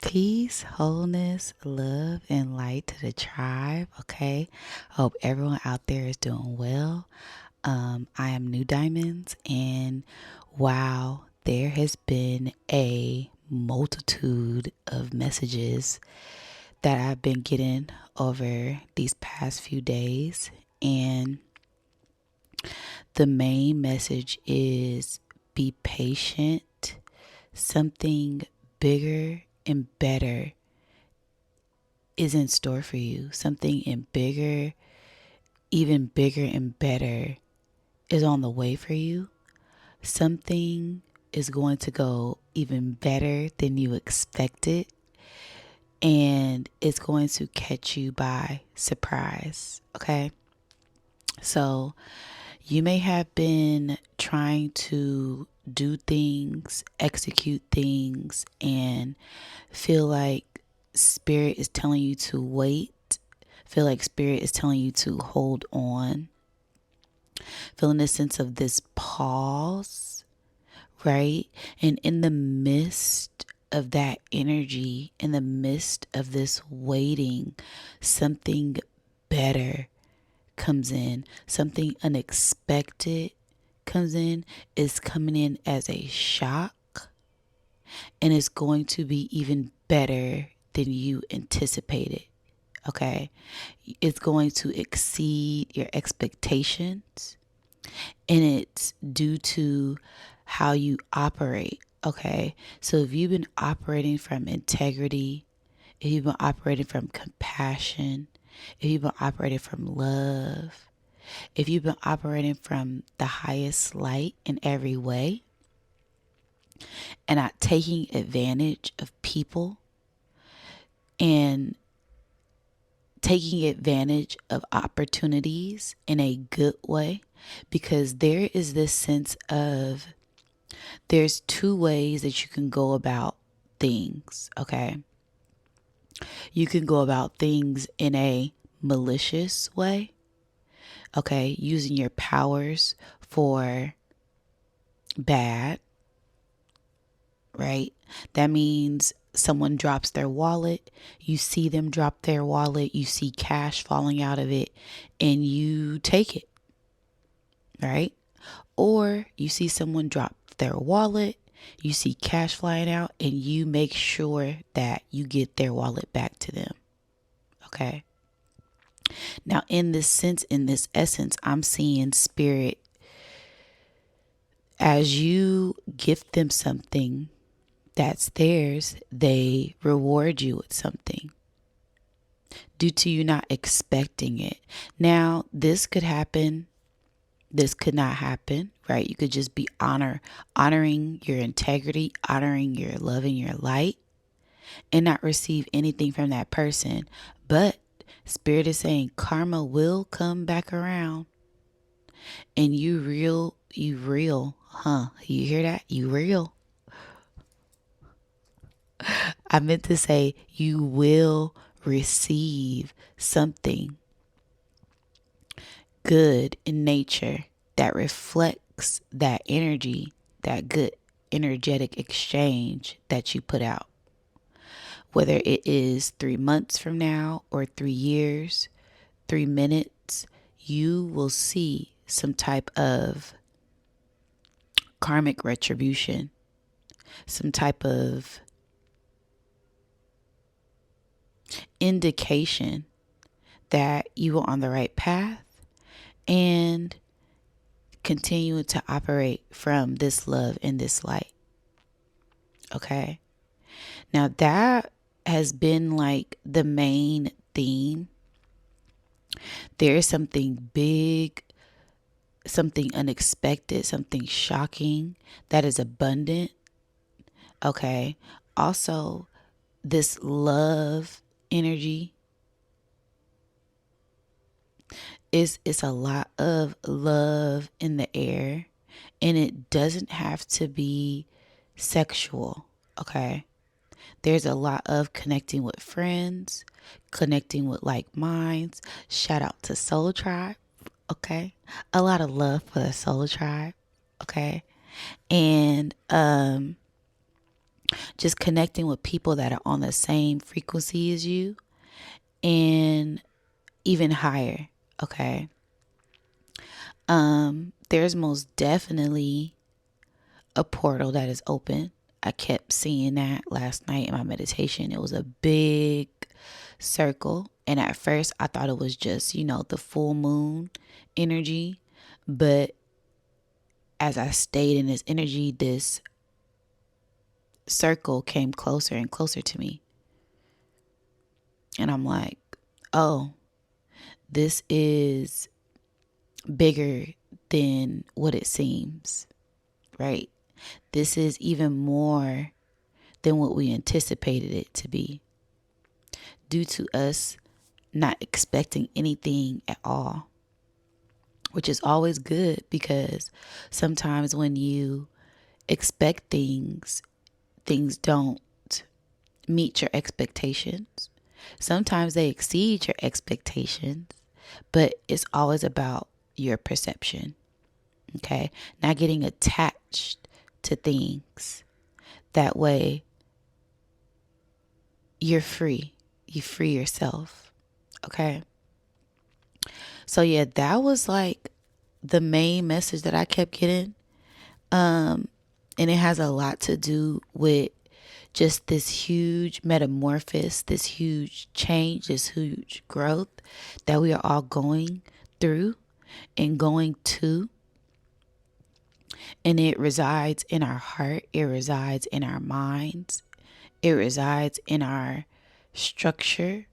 Peace, wholeness, love, and light to the tribe. Okay. Hope everyone out there is doing well. I am New Diamonds, and wow, there has been a multitude of messages that I've been getting over these past few days. And the main message is be patient. Something bigger and better is in store for you. Something in bigger, even bigger and better is on the way for you. Something is going to go even better than you expected, and it's going to catch you by surprise. Okay. So you may have been trying to do things, execute things, and feel like spirit is telling you to wait, feel like spirit is telling you to hold on, feeling a sense of this pause, right? And in the midst of that energy, in the midst of this waiting, something better comes in, something unexpected comes in, is coming in as a shock, and it's going to be even better than you anticipated. Okay. It's going to exceed your expectations, and it's due to how you operate. Okay. So if you've been operating from integrity, if you've been operating from compassion, if you've been operating from love, if you've been operating from the highest light in every way and not taking advantage of people and taking advantage of opportunities in a good way, because there is this sense of there's two ways that you can go about things, okay? You can go about things in a malicious way, okay, using your powers for bad, right? That means someone drops their wallet, you see them drop their wallet, you see cash falling out of it, and you take it, right? Or you see someone drop their wallet, you see cash flying out, and you make sure that you get their wallet back to them. Okay. Now, in this sense, in this essence, I'm seeing spirit as you gift them something that's theirs, they reward you with something due to you not expecting it. Now, this could happen. This could not happen, right? You could just be honoring your integrity, honoring your love and your light, and not receive anything from that person. But Spirit is saying karma will come back around, and you real, huh? You hear that? You real. I meant to say you will receive something good in nature that reflects that energy, that good energetic exchange that you put out. Whether it is 3 months from now or 3 years, 3 minutes, you will see some type of karmic retribution, some type of indication that you are on the right path and continue to operate from this love and this light. Okay. Now that has been like the main theme. There is something big, something unexpected, something shocking that is abundant. Okay. Also, this love energy is it's a lot of love in the air, and it doesn't have to be sexual. Okay. There's a lot of connecting with friends, connecting with like minds. Shout out to Soul Tribe. Okay. A lot of love for the Soul Tribe. Okay. And Just connecting with people that are on the same frequency as you and even higher. Okay. There's most definitely a portal that is open. I kept seeing that last night in my meditation. It was a big circle. And at first I thought it was just, the full moon energy. But as I stayed in this energy, this circle came closer and closer to me. And I'm like, oh, this is bigger than what it seems, right? This is even more than what we anticipated it to be, due to us not expecting anything at all, which is always good, because sometimes when you expect things don't meet your expectations. Sometimes they exceed your expectations, but it's always about your perception. Okay? Not getting attached to things. That way, you're free. You free yourself. Okay? So yeah, that was like the main message that I kept getting. And it has a lot to do with just this huge metamorphosis, this huge change, this huge growth that we are all going through and going to. And it resides in our heart. It resides in our minds. It resides in our structure,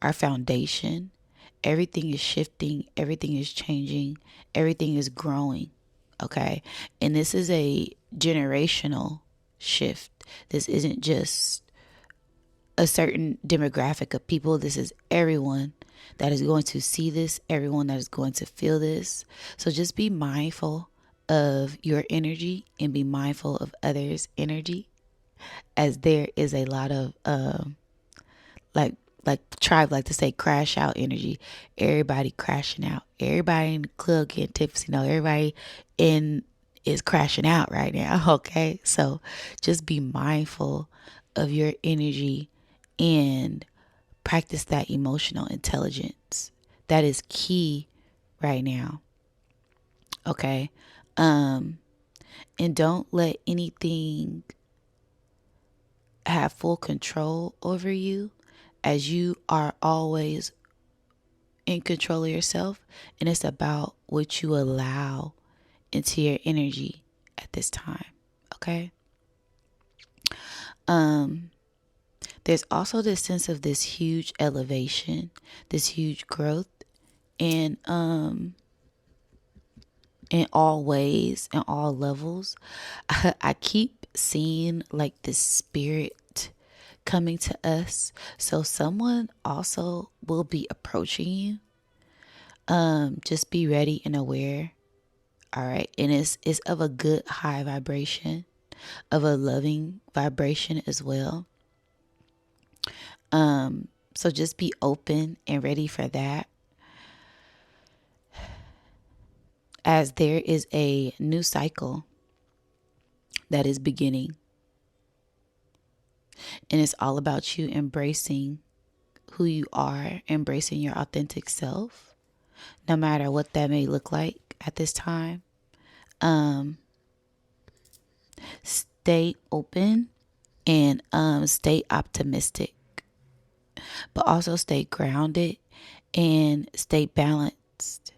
our foundation. Everything is shifting. Everything is changing. Everything is growing. Okay. And this is a generational shift. This isn't just a certain demographic of people. This is everyone that is going to see this, everyone that is going to feel this. So just be mindful of your energy and be mindful of others' energy, as there is a lot of like tribe like to say crash out energy. Everybody crashing out. Everybody in the club getting tipsy. Everybody in is crashing out right now. Okay. So just be mindful of your energy and practice that emotional intelligence. That is key right now. Okay. And don't let anything have full control over you, as you are always in control of yourself. And it's about what you allow into your energy at this time. Okay. There's also this sense of this huge elevation, this huge growth, and in all ways, in all levels. I keep seeing like this spirit coming to us. So someone also will be approaching you. Just be ready and aware. All right. And it's of a good high vibration, of a loving vibration as well. So just be open and ready for that, as there is a new cycle that is beginning. And it's all about you embracing who you are, embracing your authentic self, no matter what that may look like at this time. Stay open and stay optimistic, but also stay grounded and stay balanced,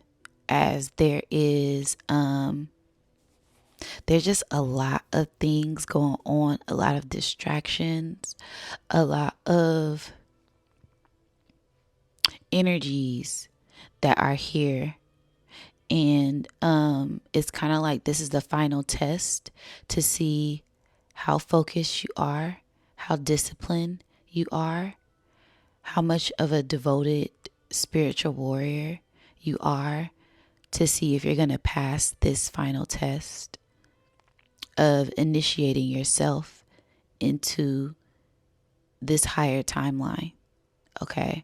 as there's just a lot of things going on, a lot of distractions, a lot of energies that are here. And it's kind of like this is the final test to see how focused you are, how disciplined you are, how much of a devoted spiritual warrior you are, to see if you're going to pass this final test of initiating yourself into this higher timeline. Okay.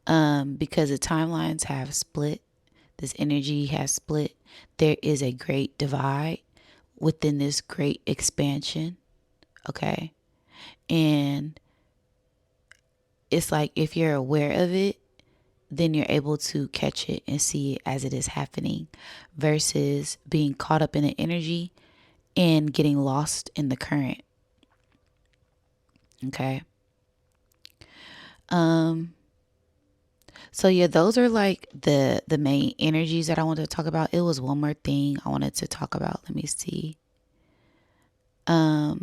Because the timelines have split, this energy has split. There is a great divide within this great expansion. Okay. And it's like if you're aware of it, then you're able to catch it and see it as it is happening versus being caught up in the energy and getting lost in the current. Okay. So yeah, those are like the main energies that I wanted to talk about. It was one more thing I wanted to talk about. Let me see. Oh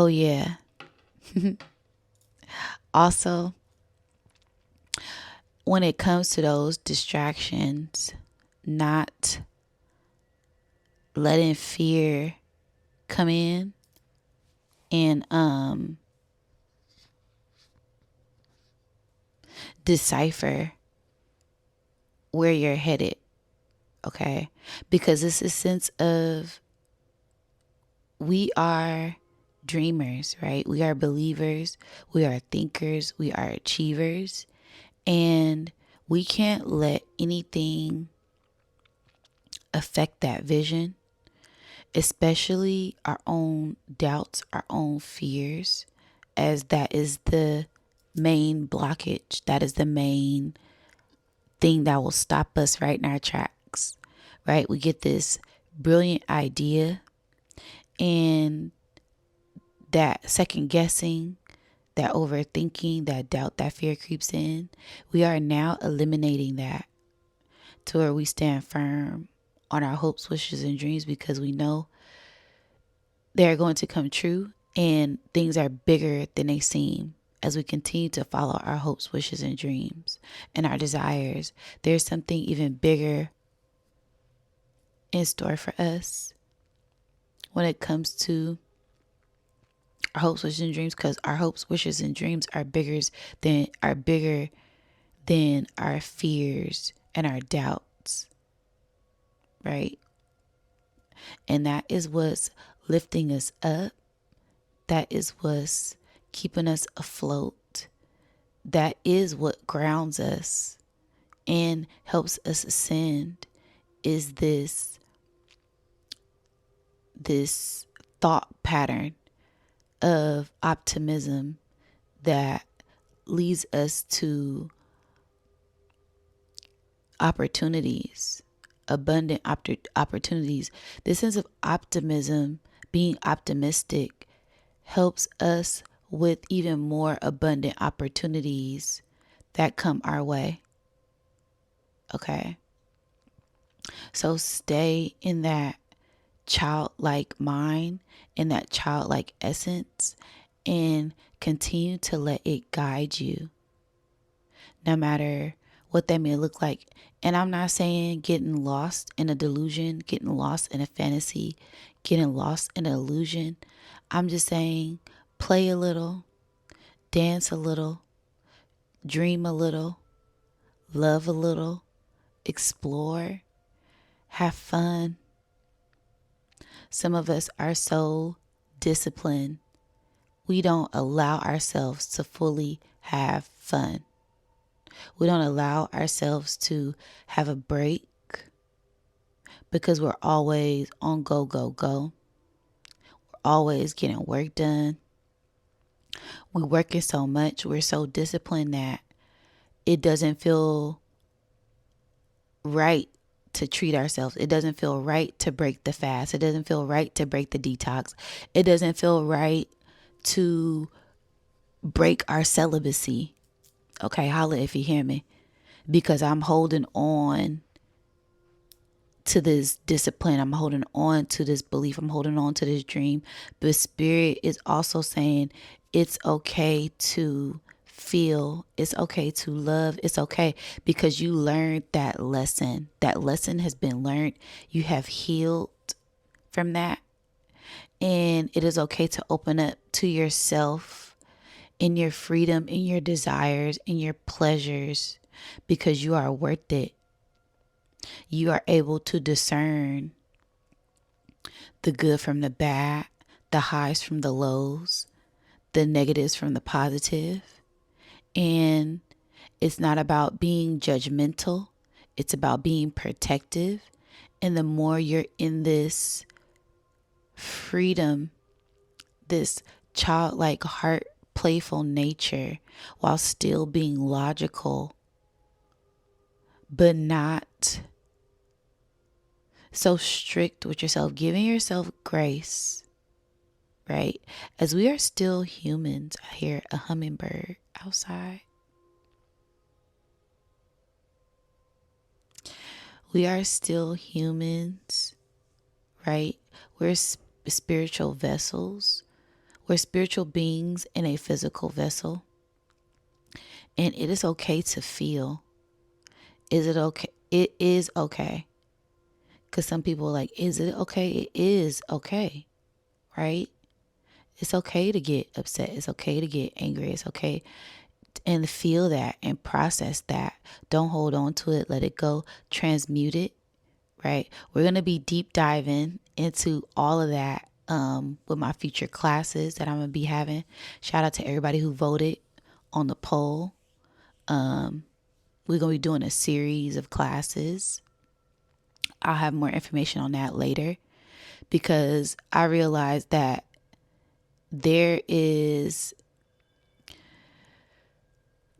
yeah. Also, when it comes to those distractions, not letting fear come in and decipher where you're headed. Okay? Because it's a sense of we are dreamers, right? We are believers, we are thinkers, we are achievers, and we can't let anything affect that vision, especially our own doubts, our own fears, as that is the main blockage. That is the main thing that will stop us right in our tracks, right? We get this brilliant idea, and that second guessing, that overthinking, that doubt, that fear creeps in. We are now eliminating that to where we stand firm on our hopes, wishes, and dreams because we know they're going to come true and things are bigger than they seem. As we continue to follow our hopes, wishes, and dreams and our desires, there's something even bigger in store for us when it comes to our hopes, wishes, and dreams, because our hopes, wishes, and dreams are bigger than our fears and our doubts, right? And that is what's lifting us up. That is what's keeping us afloat. That is what grounds us and helps us ascend, is this thought pattern of optimism that leads us to opportunities, abundant opportunities. This sense of optimism, being optimistic, helps us with even more abundant opportunities that come our way. Okay. So stay in that childlike mind, in that childlike essence, and continue to let it guide you, no matter what that may look like. And I'm not saying getting lost in a delusion, getting lost in a fantasy, getting lost in an illusion. I'm just saying play a little, dance a little, dream a little, love a little, explore, have fun. Some of us are so disciplined, we don't allow ourselves to fully have fun. We don't allow ourselves to have a break because we're always on go, go, go. We're always getting work done. We're working so much. We're so disciplined that it doesn't feel right to treat ourselves. It doesn't feel right to break the fast. It doesn't feel right to break the detox. It doesn't feel right to break our celibacy. Okay, holla if you hear me. Because I'm holding on to this discipline. I'm holding on to this belief. I'm holding on to this dream. But Spirit is also saying it's okay to feel. It's okay to love. It's okay because you learned that lesson. That lesson has been learned. You have healed from that. And it is okay to open up to yourself in your freedom, in your desires, in your pleasures, because you are worth it. You are able to discern the good from the bad, the highs from the lows, the negatives from the positive. And it's not about being judgmental. It's about being protective. And the more you're in this freedom, this childlike heart, playful nature, while still being logical, but not so strict with yourself, giving yourself grace, right? As we are still humans. I hear a hummingbird outside. We are still humans, right? We're spiritual vessels. We're spiritual beings in a physical vessel. And it is okay to feel. Is it okay? It is okay. Because some people are like, is it okay? It is okay, right? It's okay to get upset. It's okay to get angry. It's okay. And feel that and process that. Don't hold on to it. Let it go. Transmute it, right? We're going to be deep diving into all of that with my future classes that I'm going to be having. Shout out to everybody who voted on the poll. We're going to be doing a series of classes. I'll have more information on that later, because I realized that there is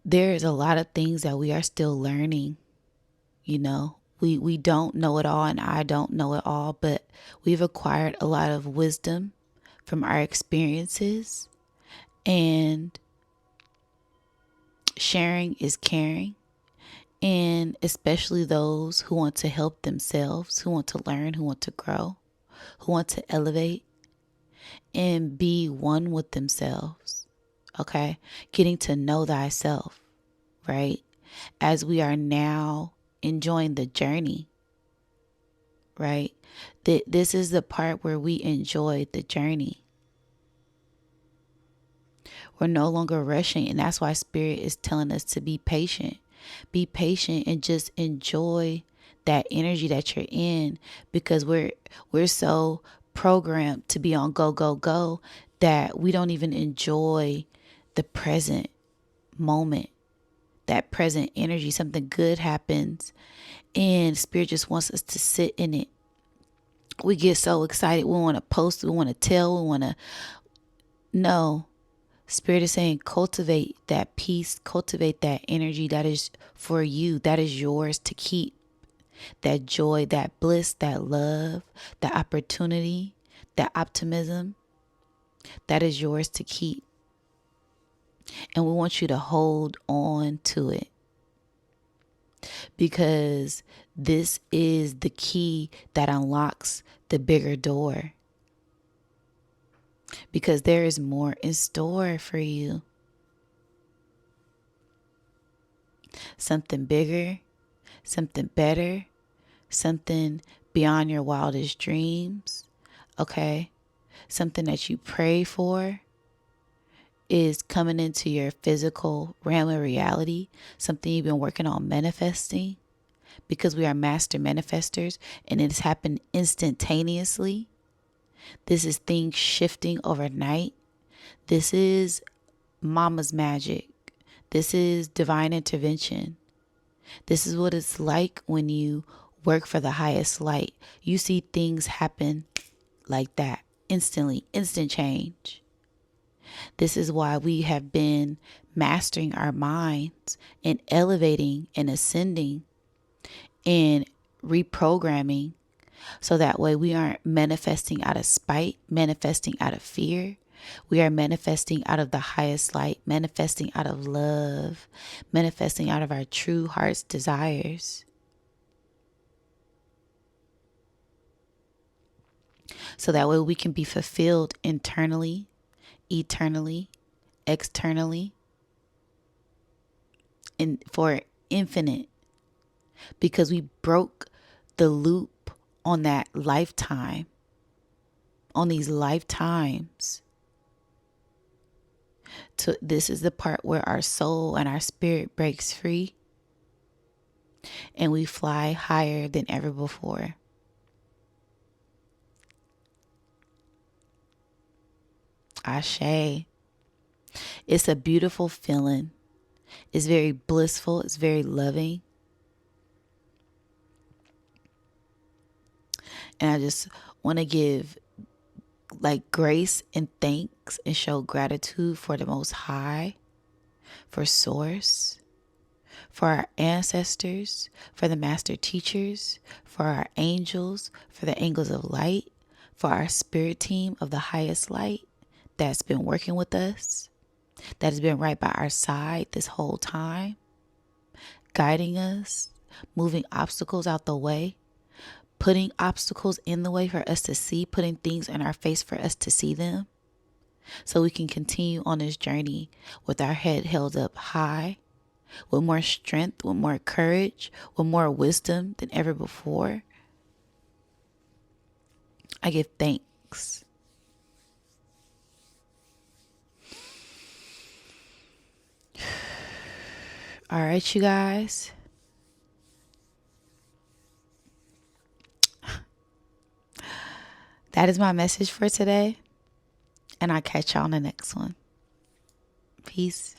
a lot of things that we are still learning. You know, we don't know it all, and I don't know it all, but we've acquired a lot of wisdom from our experiences, and sharing is caring. And especially those who want to help themselves, who want to learn, who want to grow, who want to elevate and be one with themselves. Okay. Getting to know thyself, right? As we are now enjoying the journey, right? This is the part where we enjoy the journey. We're no longer rushing. And that's why Spirit is telling us to be patient. Be patient and just enjoy that energy that you're in, because we're so programmed to be on go, go, go that we don't even enjoy the present moment, that present energy. Something good happens and Spirit just wants us to sit in it. We get so excited. We want to post, we want to tell, we want to know. Spirit is saying, cultivate that peace, cultivate that energy that is for you, that is yours to keep. That joy, that bliss, that love, that opportunity, that optimism, that is yours to keep. And we want you to hold on to it, because this is the key that unlocks the bigger door. Because there is more in store for you. Something bigger, something better, something beyond your wildest dreams. Okay? Something that you pray for is coming into your physical realm of reality. Something you've been working on manifesting, because we are master manifestors and it has happened instantaneously. This is things shifting overnight. This is mama's magic. This is divine intervention. This is what it's like when you work for the highest light. You see things happen like that instantly, instant change. This is why we have been mastering our minds and elevating and ascending and reprogramming, so that way we aren't manifesting out of spite, manifesting out of fear. We are manifesting out of the highest light, manifesting out of love, manifesting out of our true heart's desires. So that way we can be fulfilled internally, eternally, externally, and for infinite. Because we broke the loop on that lifetime, on these lifetimes. So this is the part where our soul and our spirit breaks free and we fly higher than ever before. Ashe. It's a beautiful feeling. It's very blissful. It's very loving. And I just want to give like grace and thanks and show gratitude for the Most High, for Source, for our ancestors, for the master teachers, for our angels, for the angels of light, for our spirit team of the highest light that's been working with us, that has been right by our side this whole time, guiding us, moving obstacles out the way, putting obstacles in the way for us to see, putting things in our face for us to see them, so we can continue on this journey with our head held up high, with more strength, with more courage, with more wisdom than ever before. I give thanks. All right, you guys. That is my message for today. And I'll catch y'all on the next one. Peace.